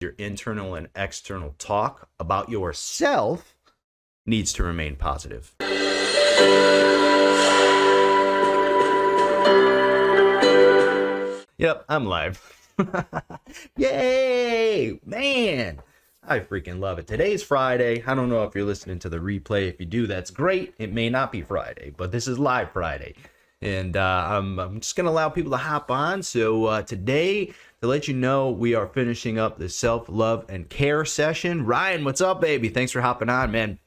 Your internal and external talk about yourself needs to remain positive. Yep, I'm live. Yay, man. I freaking love it. Today's Friday. I don't know if you're listening to the replay. If you do, that's great. It may not be Friday, but this is live Friday. And I'm just going to allow people to hop on. So today, to let you know, we are finishing up the self-love and care session. Ryan, what's up, baby? Thanks for hopping on, man.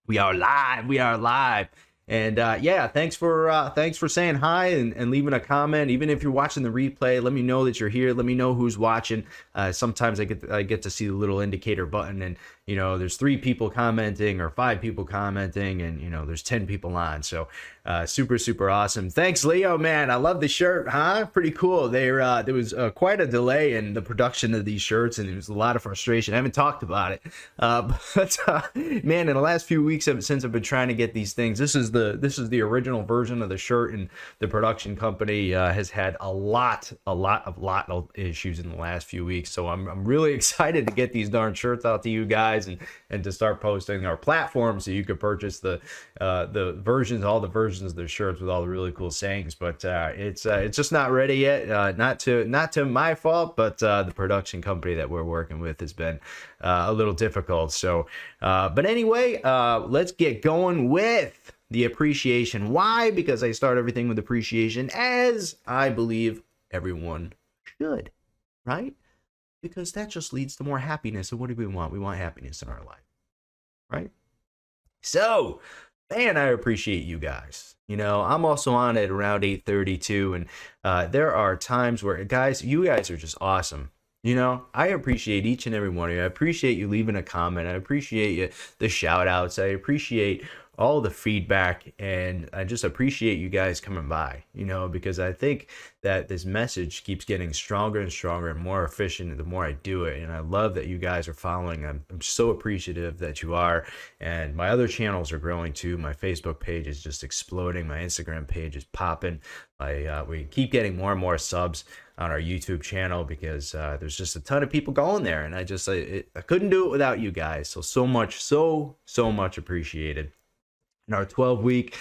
We are live. We are live. And yeah, thanks for saying hi and leaving a comment. Even if you're watching the replay, let me know that you're here. Let me know who's watching. Sometimes I get to see the little indicator button, and you know there's 3 people commenting or 5 people commenting, and you know there's 10 people on. So super awesome. Thanks, Leo, man. I love the shirt, huh? Pretty cool. There was quite a delay in the production of these shirts, and there was a lot of frustration. I haven't talked about it, but man, in the last few weeks since I've been trying to get these things, this is the original version of the shirt, and the production company has had a lot of issues in the last few weeks. So I'm really excited to get these darn shirts out to you guys and to start posting our platform so you could purchase all the versions of the shirts with all the really cool sayings. But it's just not ready yet. Not to my fault, but the production company that we're working with has been a little difficult. So, but anyway, let's get going with the appreciation. Why? Because I start everything with appreciation, as I believe everyone should, right? Because that just leads to more happiness. And what do we want? We want happiness in our life, right? So, man, I appreciate you guys. You know, I'm also on at around 8:32, and there are times where, guys, you guys are just awesome. You know, I appreciate each and every one of you. I appreciate you leaving a comment. I appreciate the shout outs. I appreciate all the feedback, and I just appreciate you guys coming by, you know, because I think that this message keeps getting stronger and stronger and more efficient the more I do it. And I love that you guys are following. I'm so appreciative that you are. And my other channels are growing too. My Facebook page is just exploding. My Instagram page is popping. We keep getting more and more subs on our YouTube channel because there's just a ton of people going there. And I couldn't do it without you guys. So much appreciated. In our 12-week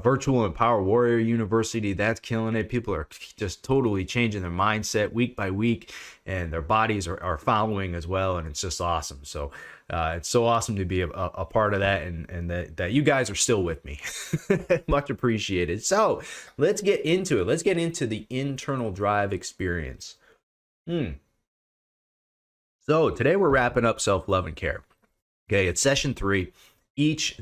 virtual Empower Warrior University, that's killing it. People are just totally changing their mindset week by week, and their bodies are following as well, and it's just awesome. So it's so awesome to be a part of that, and that you guys are still with me. Much appreciated. So let's get into it. Let's get into the internal drive experience. So today we're wrapping up self-love and care. Okay, it's session 3.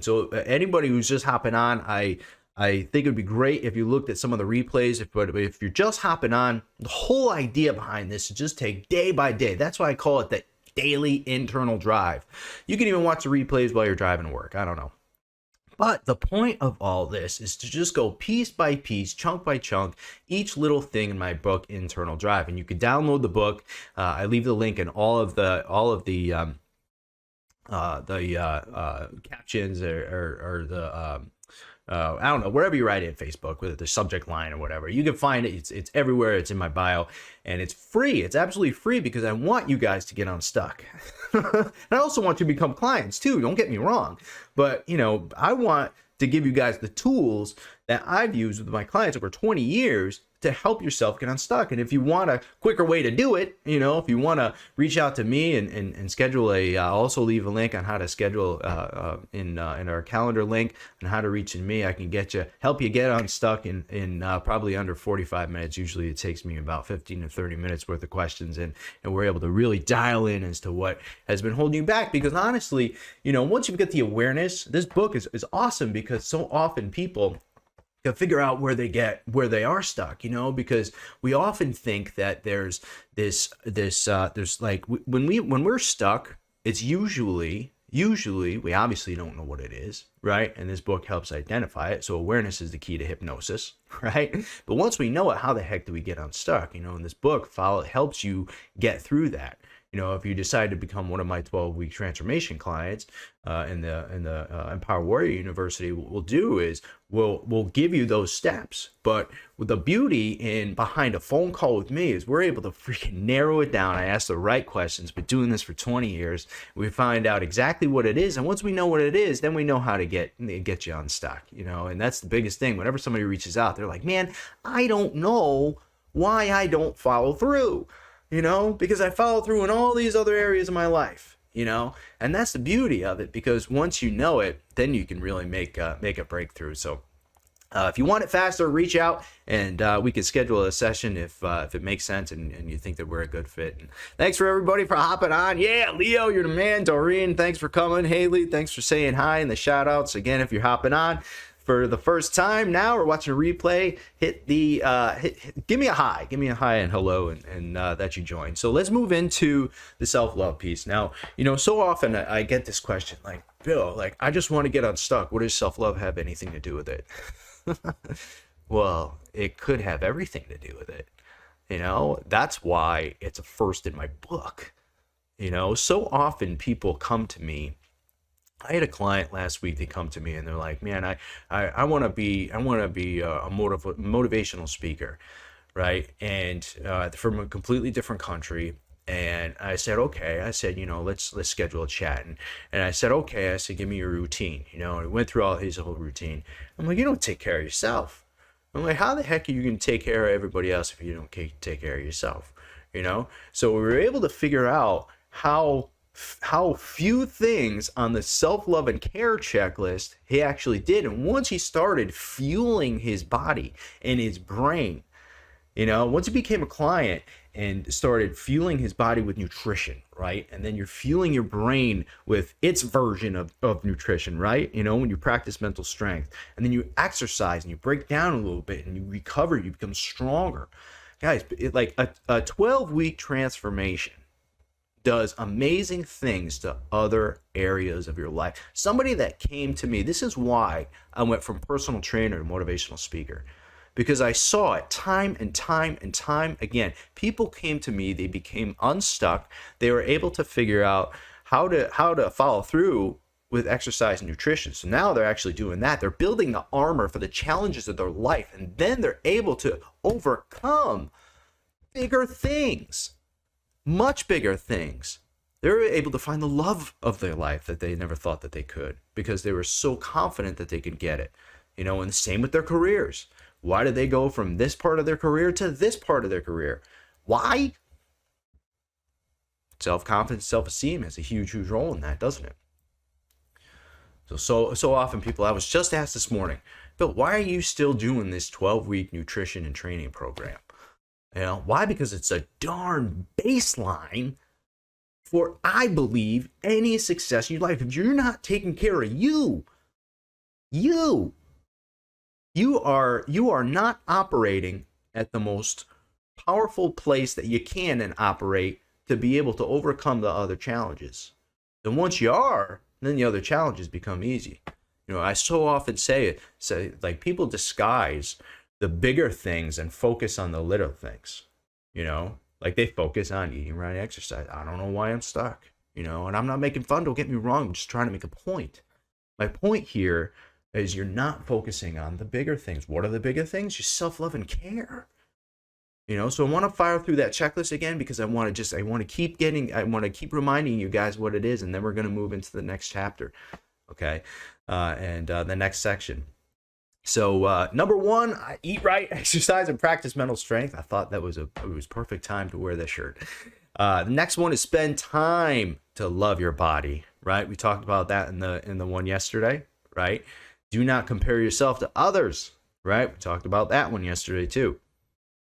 So anybody who's just hopping on, I think it would be great if you looked at some of the replays. But if you're just hopping on, the whole idea behind this is just take day by day. That's why I call it the daily internal drive. You can even watch the replays while you're driving to work. I don't know. But the point of all this is to just go piece by piece, chunk by chunk, each little thing in my book, Internal Drive. And you can download the book. I leave the link in all of the captions or the I don't know, wherever you write it, Facebook with the subject line or whatever, you can find it. It's everywhere. It's in my bio, and it's free. It's absolutely free because I want you guys to get unstuck. And I also want you to become clients too. Don't get me wrong, but you know, I want to give you guys the tools that I've used with my clients over 20 years to help yourself get unstuck. And if you want a quicker way to do it, you know, if you want to reach out to me and schedule I'll also leave a link on how to schedule in our calendar link and how to reach me. I can help you get unstuck in probably under 45 minutes. Usually it takes me about 15 to 30 minutes worth of questions, and we're able to really dial in as to what has been holding you back. Because honestly, you know, once you get the awareness, this book is awesome, because so often people to figure out where they are stuck, you know, because we often think that there's there's like when we're stuck, it's usually we obviously don't know what it is, right? And this book helps identify it. So awareness is the key to hypnosis, right? But once we know it, how the heck do we get unstuck? You know, and this book helps you get through that. if you decide to become one of my 12-week transformation clients in the Empower Warrior University, what we'll do is we'll give you those steps. But with the beauty in behind a phone call with me is we're able to freaking narrow it down. I ask the right questions. Been doing this for 20 years. We find out exactly what it is, and once we know what it is, then we know how to get you unstuck. And that's the biggest thing. Whenever somebody reaches out, they're like, "Man, I don't know why I don't follow through." Because I follow through in all these other areas of my life, and that's the beauty of it, because once you know it, then you can really make a breakthrough. So if you want it faster, reach out and we can schedule a session if it makes sense and you think that we're a good fit. And thanks for everybody for hopping on. Yeah, Leo, you're the man. Doreen, thanks for coming. Haley, thanks for saying hi and the shout outs. Again, if you're hopping on for the first time now or watching a replay, give me a hi and hello and that you joined. So let's move into the self-love piece. Now, so often I get this question like, Bill, like, I just want to get unstuck. What does self-love have anything to do with it? Well, it could have everything to do with it. That's why it's a first in my book. So often people come to me. I had a client last week. They come to me and they're like, "Man, I want to be a motivational speaker, right? And from a completely different country." And I said, "Okay." I said, let's schedule a chat. And I said, "Okay." I said, "Give me your routine." And I went through all his whole routine. I'm like, "You don't take care of yourself." I'm like, "How the heck are you going to take care of everybody else if you don't take care of yourself?" So we were able to figure out how few things on the self-love and care checklist he actually did. And once he started fueling his body and his brain, once he became a client and started fueling his body with nutrition, right? And then you're fueling your brain with its version of nutrition, right? When you practice mental strength, and then you exercise and you break down a little bit and you recover, you become stronger. Guys, like a 12-week transformation does amazing things to other areas of your life. Somebody that came to me, this is why I went from personal trainer to motivational speaker, because I saw it time and time and time again. People came to me, they became unstuck, they were able to figure out how to follow through with exercise and nutrition. So now they're actually doing that. They're building the armor for the challenges of their life, and then they're able to overcome bigger things. Much bigger things. They're able to find the love of their life that they never thought that they could, because they were so confident that they could get it. And the same with their careers. Why did they go from this part of their career to this part of their career? Why? Self-confidence, self-esteem has a huge role in that, doesn't it? So often people, I was just asked this morning, "Bill, why are you still doing this 12-week nutrition and training program?" Why? Because it's a darn baseline for, I believe, any success in your life. If you're not taking care of you are not operating at the most powerful place that you can and operate to be able to overcome the other challenges. And once you are, then the other challenges become easy. I so often say like, people disguise the bigger things and focus on the little things, like they focus on eating right, exercise. I don't know why I'm stuck, and I'm not making fun. Don't get me wrong. I'm just trying to make a point. My point here is you're not focusing on the bigger things. What are the bigger things? Your self-love and care. So I want to fire through that checklist again, because I want to keep reminding you guys what it is, and then we're going to move into the next chapter. Okay. And the next section. So number 1, eat right, exercise, and practice mental strength. I thought it was perfect time to wear this shirt. The next one is spend time to love your body, right? We talked about that in the one yesterday, right? Do not compare yourself to others, right? We talked about that one yesterday too.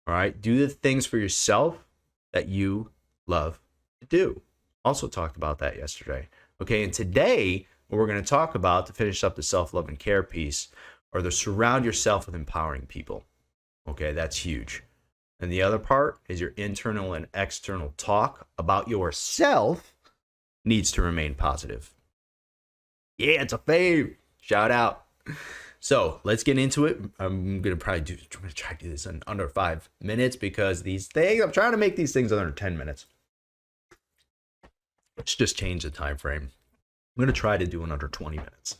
All right, do the things for yourself that you love to do. Also talked about that yesterday. Okay, and today what we're going to talk about to finish up the self-love and care piece, or to surround yourself with empowering people. Okay, that's huge. And the other part is your internal and external talk about yourself needs to remain positive. Yeah, it's a fave. Shout out. So let's get into it. I'm gonna try to do this in under 5 minutes, because these things, I'm trying to make these things under 10 minutes. Let's just change the time frame. I'm going to try to do it under 20 minutes.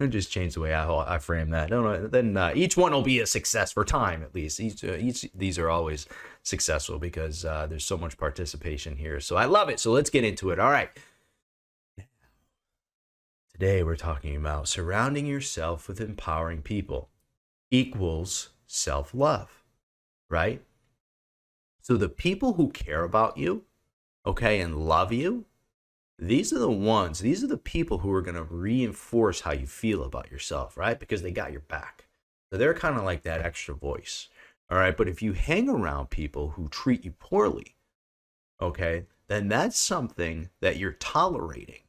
And just change the way I frame that. No, then each one will be a success for time, at least. Each these are always successful because there's so much participation here. So I love it. So let's get into it. All right. Today we're talking about surrounding yourself with empowering people equals self-love, right? So the people who care about you, okay, and love you, these are the people who are going to reinforce how you feel about yourself, right? Because they got your back. So they're kind of like that extra voice, all right? But if you hang around people who treat you poorly, okay, then that's something that you're tolerating.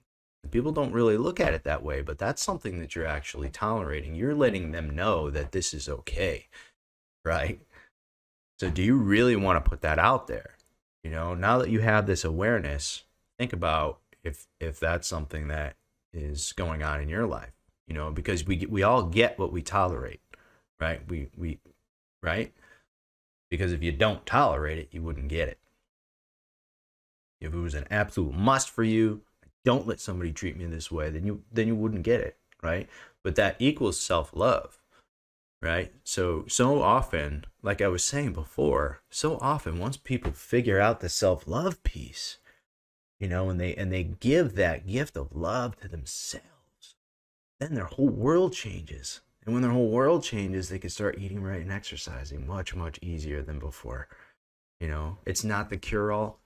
People don't really look at it that way, but that's something that you're actually tolerating. You're letting them know that this is okay, right? So do you really want to put that out there? You know, now that you have this awareness, think about if that's something that is going on in your life, you know, because we all get what we tolerate, right? We right? Because if you don't tolerate it, you wouldn't get it. If it was an absolute must for you, don't let somebody treat me this way, then you wouldn't get it, right? But that equals self-love, right? So often, like I was saying before, so often once people figure out the self-love piece, you know, and they give that gift of love to themselves, then their whole world changes. And when their whole world changes, they can start eating right and exercising much, much easier than before. You know, it's not the cure-all.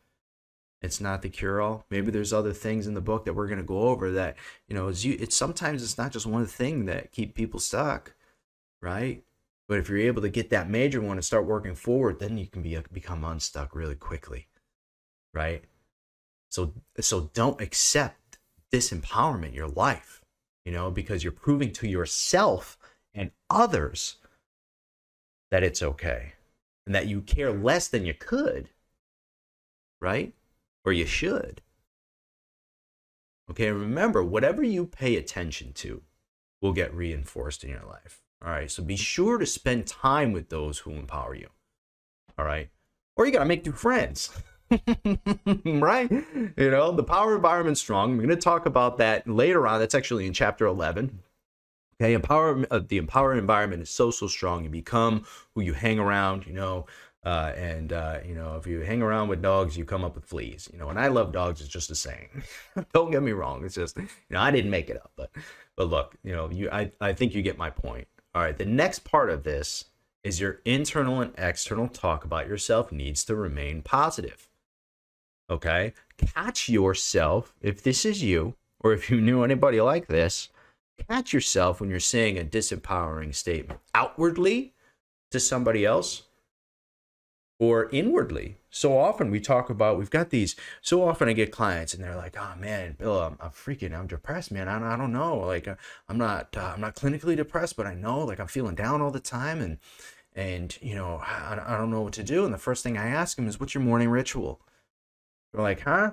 It's not the cure-all. Maybe there's other things in the book that we're going to go over that, you know, it's sometimes it's not just one thing that keep people stuck, right? But if you're able to get that major one and start working forward, then you can become unstuck really quickly, right? So don't accept disempowerment in your life, you know, because you're proving to yourself and others that it's okay and that you care less than you could, right? Or you should. Okay, remember, whatever you pay attention to will get reinforced in your life. All right, so be sure to spend time with those who empower you. All right, or you got to make new friends. Right? You know, the power environment's strong. We're going to talk about that later on. That's actually in chapter 11. Okay, the empower environment is so strong. You become who you hang around, you know, you know, if you hang around with dogs, you come up with fleas, you know, and I love dogs. It's just a saying. Don't get me wrong. It's just, you know, I didn't make it up, but look, you know, I think you get my point. All right. The next part of this is your internal and external talk about yourself needs to remain positive. Okay. Catch yourself. If this is you, or if you knew anybody like this, catch yourself when you're saying a disempowering statement outwardly to somebody else or inwardly. So often we talk about, we've got these, so often I get clients and they're like, oh man, Bill, I'm depressed, man. I don't know. Like, I'm not clinically depressed, but I know, like, I'm feeling down all the time. And, you know, I don't know what to do. And the first thing I ask them is, what's your morning ritual? They're like, huh?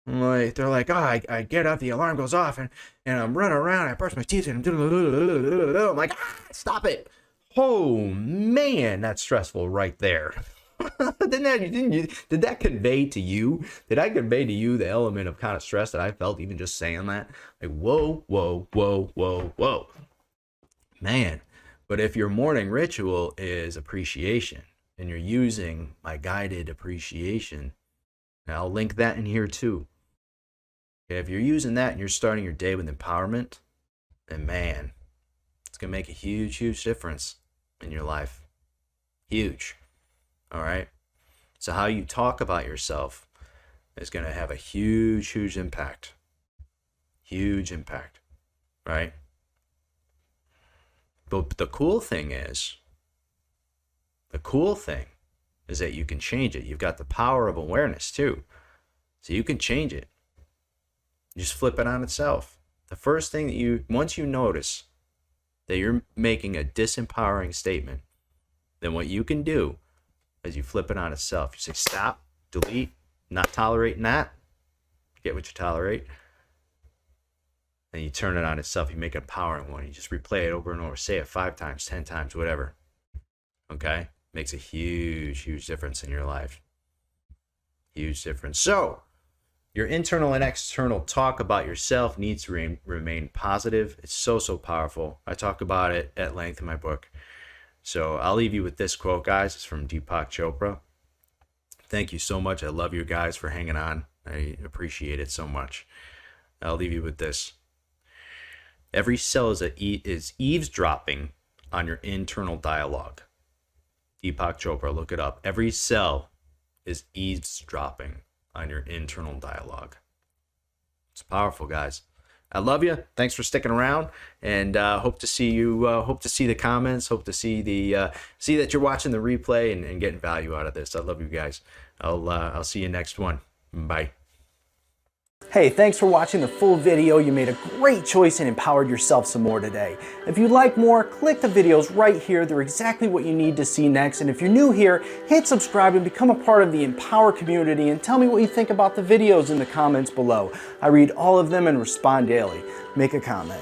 They're like, oh, I get up, the alarm goes off, and I'm running around, I brush my teeth, and I'm like, stop it. Oh man, that's stressful right there. Did that convey to you? Did I convey to you the element of kind of stress that I felt even just saying that? Like, whoa. Man, but if your morning ritual is appreciation, and you're using my guided appreciation, and I'll link that in here too. Okay, if you're using that and you're starting your day with empowerment, then man, it's going to make a huge difference in your life. Huge. All right. So how you talk about yourself is going to have a huge impact. Huge impact. Right? But the cool thing is that you can change it. You've got the power of awareness too. So you can change it. You just flip it on itself. The first thing that once you notice that you're making a disempowering statement, then what you can do is you flip it on itself. You say, stop, delete, not tolerating that. Get what you tolerate. Then you turn it on itself. You make an empowering one. You just replay it over and over. Say it 5 times, 10 times, whatever. Okay? Makes a huge difference in your life. Huge difference. So, Your internal and external talk about yourself needs to remain positive. It's so powerful. I talk about it at length in my book. So I'll leave you with this quote, guys. It's from Deepak Chopra. Thank you so much. I love you guys for hanging on. I appreciate it so much. I'll leave you with this. Every cell is eavesdropping on your internal dialogue. Deepak Chopra, look it up. Every cell is eavesdropping on your internal dialogue. It's powerful, guys. I love you. Thanks for sticking around, and hope to see you. Hope to see the comments. Hope to see see that you're watching the replay and getting value out of this. I love you guys. I'll see you next one. Bye. Hey, thanks for watching the full video. You made a great choice and empowered yourself some more today. If you'd like more, click the videos right here. They're exactly what you need to see next. And if you're new here, hit subscribe and become a part of the Empower community, and tell me what you think about the videos in the comments below. I read all of them and respond daily. Make a comment.